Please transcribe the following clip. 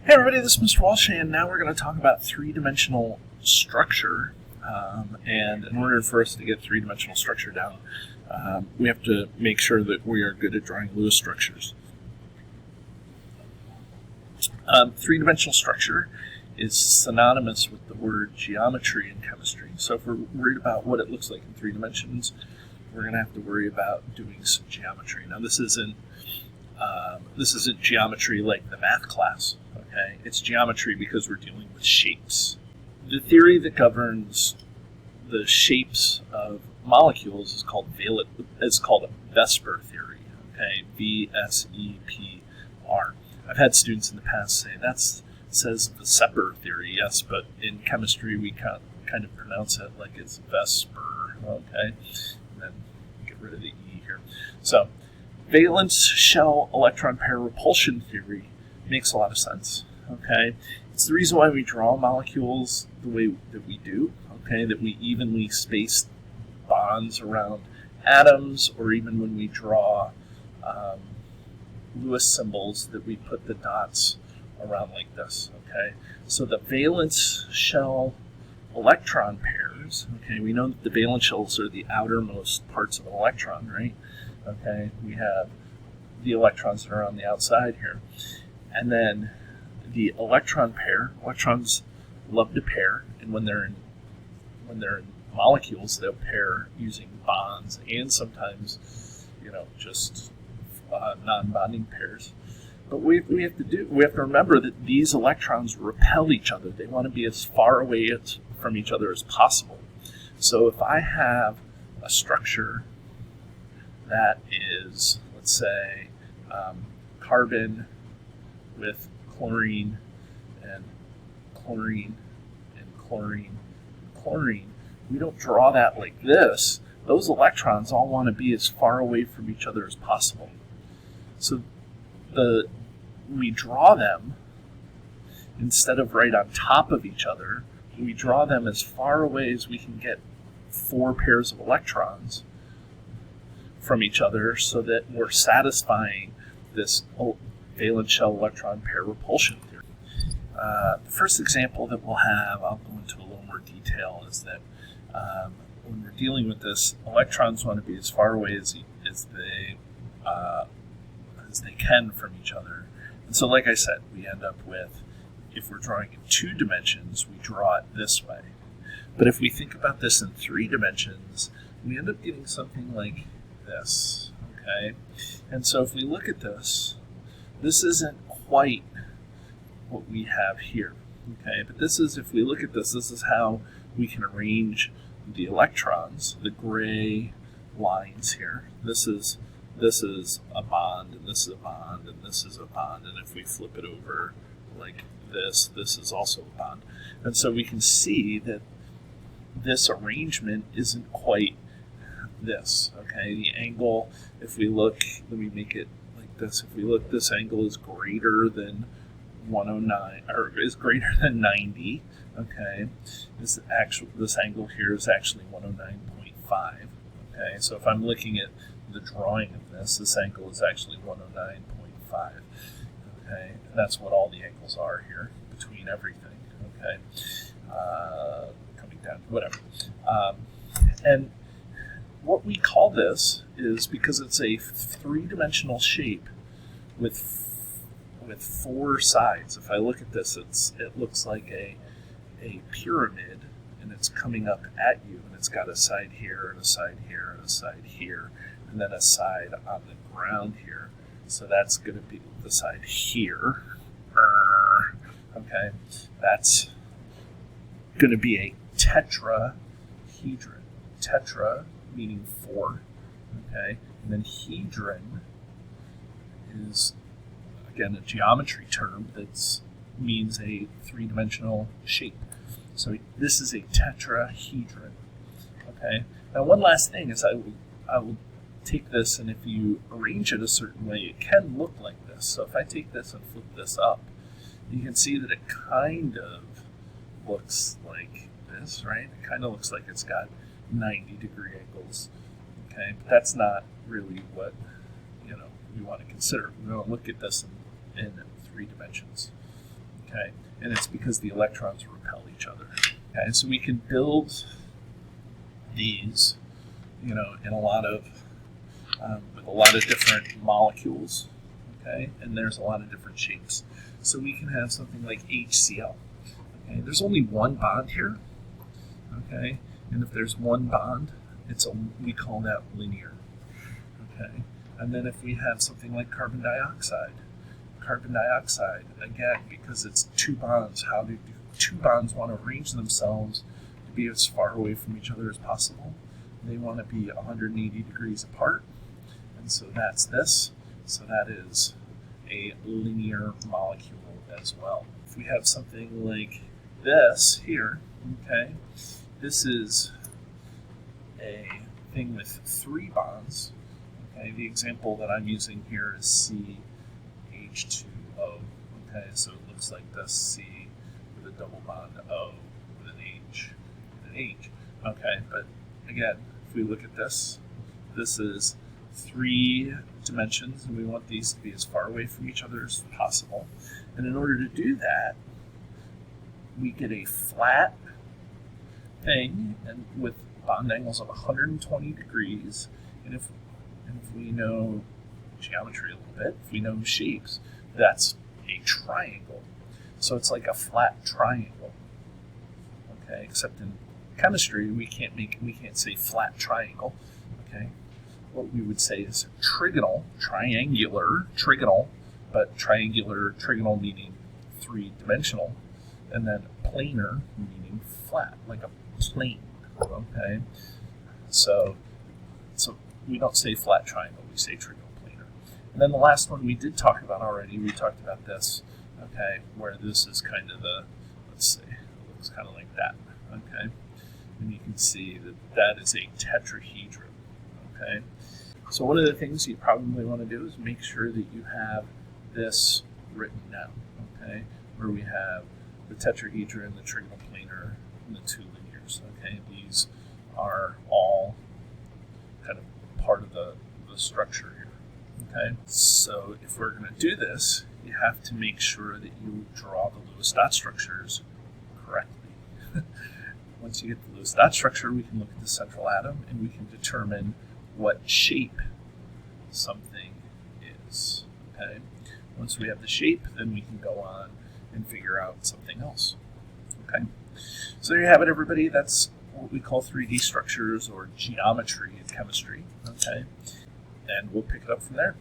Hey everybody, this is Mr. Walsh, and now we're going to talk about three-dimensional structure. And in order for us to get three-dimensional structure down, we have to make sure that we are good at drawing Lewis structures. Three-dimensional structure is synonymous with the word geometry in chemistry. So if we're worried about what it looks like in 3 dimensions, we're going to have to worry about doing some geometry. Now this isn't geometry like the math class. Okay, it's geometry because we're dealing with shapes. The theory that governs the shapes of molecules is called a VSEPR theory. Okay, VSEPR. I've had students in the past say that says VSEPR theory. Yes, but in chemistry we kind of pronounce it like it's VSEPR. Okay, and then get rid of the E here. So, valence shell electron pair repulsion theory makes a lot of sense. Okay, it's the reason why we draw molecules the way that we do. Okay, that we evenly space bonds around atoms, or even when we draw Lewis symbols, that we put the dots around like this. Okay, so the valence shell electron pairs. Okay, we know that the valence shells are the outermost parts of an electron, right? Okay, we have the electrons that are on the outside here. And then the electron pair, electrons love to pair, and when they're in molecules, they'll pair using bonds and sometimes, just non-bonding pairs. But we have to remember that these electrons repel each other. They want to be as far away from each other as possible. So if I have a structure that is, let's say, carbon with chlorine and chlorine and chlorine and chlorine, we don't draw that like this. Those electrons all want to be as far away from each other as possible. So we draw them, instead of right on top of each other, we draw them as far away as we can get 4 pairs of electrons from each other, so that we're satisfying this valence shell electron pair repulsion theory. The first example that we'll have, I'll go into a little more detail, is that when we're dealing with this, electrons want to be as far away as they can from each other. And so, like I said, we end up with, if we're drawing in 2 dimensions, we draw it this way. But if we think about this in 3 dimensions, we end up getting something like this. Okay, and so if we look at this isn't quite what we have here. Okay, but this is, if we look at this is how we can arrange the electrons, the gray lines here. This is a bond, and this is a bond, and this is a bond, and if we flip it over like this is also a bond. And so we can see that this arrangement isn't quite this. Okay, the angle, if we look, let me make it like this. If we look, this angle is greater than 109, or is greater than 90. Okay, this angle here is actually 109.5. Okay, so if I'm looking at the drawing of this angle is actually 109.5. Okay, and that's what all the angles are here between everything. Okay, coming down, whatever. And what we call this is, because it's a 3-dimensional shape with 4 sides. If I look at this, it looks like a pyramid, and it's coming up at you, and it's got a side here, and a side here, and a side here, and then a side on the ground here. So that's going to be the side here. Okay, that's going to be a tetrahedron. Tetra meaning 4. Okay, and then hedron is, again, a geometry term that means a 3-dimensional shape. So this is a tetrahedron. Okay. Now, one last thing is I will take this, and if you arrange it a certain way, it can look like this. So if I take this and flip this up, you can see that it kind of looks like this, right? It kind of looks like it's got 90-degree angles. Okay, but that's not really what we want to consider. We want to look at this in 3 dimensions. Okay, and it's because the electrons repel each other. Okay, so we can build these, in a lot of with a lot of different molecules. Okay, and there's a lot of different shapes. So we can have something like HCl. Okay, there's only one bond here. Okay, and if there's one bond, we call that linear. Okay, and then if we have something like carbon dioxide, again, because it's two bonds, how do two bonds want to arrange themselves to be as far away from each other as possible? They want to be 180 degrees apart, and so that's this. So that is a linear molecule as well. If we have something like this here, okay, this is a thing with three bonds. Okay, the example that I'm using here is CH2O. Okay, so it looks like this C with a double bond O with an H and an H. Okay, but again, if we look at this, this is 3 dimensions, and we want these to be as far away from each other as possible. And in order to do that, we get a flat thing and with bond angles of 120 degrees. And if we know geometry a little bit, if we know shapes, that's a triangle. So it's like a flat triangle. Okay, except in chemistry we can't say flat triangle. Okay, what we would say is trigonal, but trigonal meaning 3-dimensional, and then planar meaning flat, like a plane. Okay, so we don't say flat triangle, we say trigonal planar. And then the last one we did talk about already, we talked about this, okay, where this is kind of let's see, it looks kind of like that, okay? And you can see that is a tetrahedron, okay? So one of the things you probably want to do is make sure that you have this written down, okay? Where we have the tetrahedron, the trigonal planar, and the two linears, okay? These are all kind of part of the structure here, okay? So if we're going to do this, you have to make sure that you draw the Lewis dot structures correctly. Once you get the Lewis dot structure, we can look at the central atom and we can determine what shape something is, okay? Once we have the shape, then we can go on and figure out something else, okay? So there you have it, everybody. That's what we call 3D structures or geometry in chemistry, okay? And we'll pick it up from there.